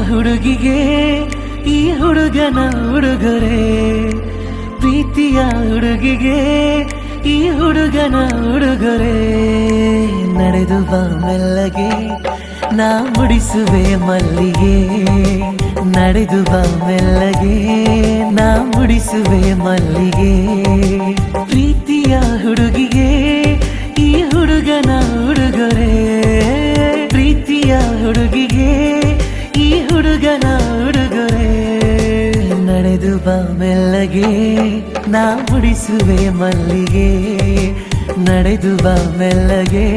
ಹುಡುಗಿಗೆ ಈ ಹುಡುಗನ ಉಡುಗೊರೆ, ಪ್ರೀತಿಯ ಹುಡುಗಿಗೆ ಈ ಹುಡುಗನ ಉಡುಗೊರೆ. ನಡೆದು ಬಾ ಮೆಲ್ಲಗೆ ನಾ ಮುಡಿಸುವೆ ಮಲ್ಲಿಗೆ, ನಡೆದು ಬಾ ಮೆಲ್ಲಗೆ ನಾ ಮುಡಿಸುವೆ ಮಲ್ಲಿಗೆ. ಪ್ರೀತಿಯ ಹುಡುಗಿಗೆ ಈ ಹುಡುಗನ ಉಡುಗೊರೆ, ಪ್ರೀತಿಯ ಹುಡುಗಿಗೆ ಈ ಹುಡುಗನ ಉಡುಗೊರೆ. ನಡೆದು ಬಾ ಮೆಲ್ಲಗೆ ನಾ ಮುಡಿಸುವೆ ಮಲ್ಲಿಗೆ, ನಡೆದು ಬಾ ಮೆಲ್ಲಗೆ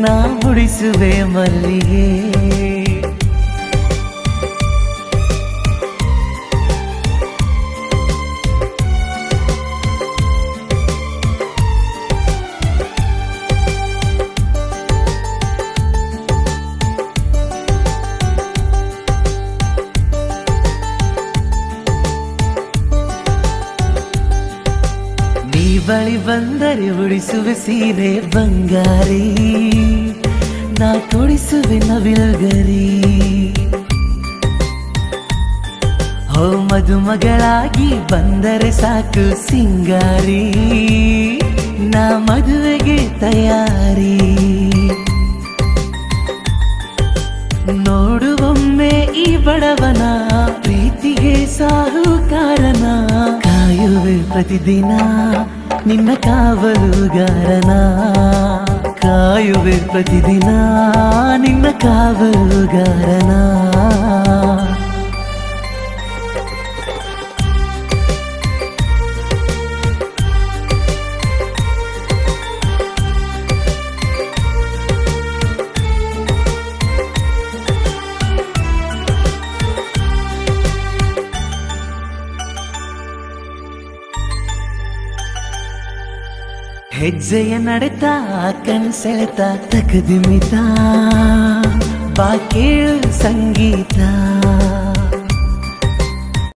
ನಾ ಮುಡಿಸುವೆ ಮಲ್ಲಿಗೆ. ಬಳಿ ಬಂದರೆ ಉಡಿಸುವೆ ಸೀರೆ ಬಂಗಾರಿ, ನಾ ತೊಡಿಸುವೆ ನವಿಲುಗರಿ. ಹೋ ಮದುಮಗಳಾಗಿ ಬಂದರೆ ಸಾಕು ಸಿಂಗಾರಿ, ನಾ ಮದುವೆಗೆ ತಯಾರಿ. ನೋಡುವೊಮ್ಮೆ ಈ ಬಡವನ ಪ್ರೀತಿಗೆ ಸಾಹುಕಾರನ, ಕಾಯುವೆ ಪ್ರತಿದಿನ ನಿನ್ನ ಕಾವಲುಗಾರನ, ಕಾಯುವೆ ಪ್ರತಿದಿನ ನಿನ್ನ ಕಾವಲುಗಾರನ. ಹೆಜ್ಜೆಯ ನಡೆತ ಕಣ್ಸೆಳೆತ ತಕದಿಮಿತ, ಬಾ ಕೇಳು ಸಂಗೀತ.